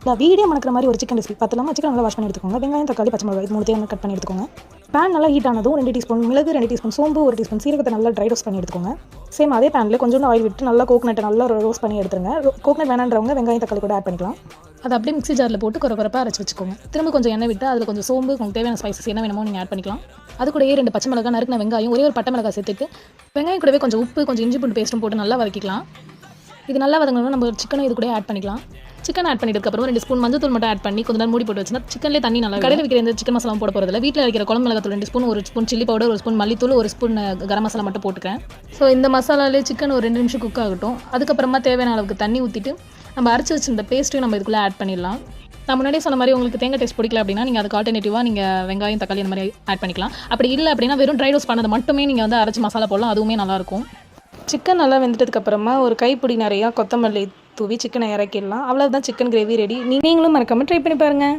இந்த வீடியோ மணக்கிற மாதிரி ஒரு சிக்கன் ரெசிபி பார்த்தலாமா? சிக்கன் நல்லா வாஷ் பண்ணி எடுத்துக்கோங்க. வெங்காயம், தக்காளி, பச்சை மிளகாய் இது மூணுத்தையும் கட் பண்ணி எடுத்துக்கோங்க. பேன் நல்லா ஹீட் ஆனதும் 2 டீஸ்பூன் மிளகு, 2 டீஸ்பூன் சோம்பு, 1 டீஸ்பூன் சீரகத்தை நல்லா ட்ரை ரோஸ்ட் பண்ணி எடுத்துக்கோங்க. சேம் அதே பேனில் கொஞ்சோண்டு ஆயில் விட்டு நல்லா கோகனட்டை நல்லா ரோஸ்ட் பண்ணி எடுத்துருங்க. கோகனட் வேணான்றவங்க வெங்காயம், தக்காளி கூட ஆட் பண்ணிக்கலாம். அதை அப்படியே மிக்ஸி ஜாரில் போட்டு குறப்பாக அரைச்சி வச்சுக்கோங்க. திரும்ப கொஞ்சம் எண்ணெய் விட்டு அதில் கொஞ்சம் சோம்பு, உங்களுக்கு தேவையான ஸ்பைசஸ் என்ன வேணுமோ நீங்கள் ஆட் பண்ணிக்கலாம். அது கூடயே 2 பச்சை மிளகாய், நறுக்கின வெங்காயம், ஒரே ஒரு பட்டை மிளகாய் சேர்த்துட்டு வெங்காயம் கூடவே கொஞ்சம் உப்பு, கொஞ்சம் இஞ்சி பூண்டு பேஸ்ட்டும் போட்டு நல்லா வதக்கிக்கலாம். இது நல்லா வதங்கணும். நம்ம சிக்கனை இது கூட ஆட் பண்ணிக்கலாம். சிக்கன் ஆட் பண்ணிட்டதுக்கப்புறம் 2 ஸ்பூன் மஞ்சள் மட்டும் ஆட் பண்ணி கொஞ்சம் நேரம் மூடி போட்டு வச்சுன்னா சிக்கன்லேயே தண்ணி நல்லா கடையில் விற்கிற இந்த சிக்கன் மசாலா போட போகிறதில்ல. வீட்டில் வைக்கிற குழம்பு மிளகாத்தூள் 2 spoon, 1 spoon chilli powder, 1 spoon மல்லித்தூள், 1 ஸ்பூன் கரம் மசாலா மட்டும் போட்டுக்கிறேன். ஸோ இந்த மசாலாலே சிக்கன் ஒரு 2 நிமிஷம் குக் ஆகட்டும். அதுக்கப்புறமா தேவையான அளவுக்கு தண்ணி ஊற்றிட்டு நம்ம அரைச்சி வச்சிருந்த பேஸ்ட்டையும் நம்ம இதுக்குள்ளே ஆட் பண்ணிடலாம். நான் முன்னாடியே சொன்ன மாதிரி உங்களுக்கு தேங்காய் டேஸ்ட் பிடிக்கல அப்படின்னா நீங்கள் அதுக்கு ஆல்டர்னேட்டிவாக நீங்கள் வெங்காயம், தக்காளி அந்த மாதிரி ஆட் பண்ணிக்கலாம். அப்படி இல்லை அப்படின்னா வெறும் ட்ரை ரோஸ்ட் பண்ணது மட்டுமே நீங்கள் வந்து அரைச்சி மசாலா போடலாம், அதுவுமே நல்லாயிருக்கும். சிக்கன் நல்லா வெந்துட்டதுக்கப்புறமா ஒரு கைப்பிடி நிறையா கொத்தமல்லி தூவி சிக்கனை இறக்கிடலாம். அவ்வளோதான், சிக்கன் கிரேவி ரெடி. நீங்களும் மறக்காமல் ட்ரை பண்ணி பாருங்கள்.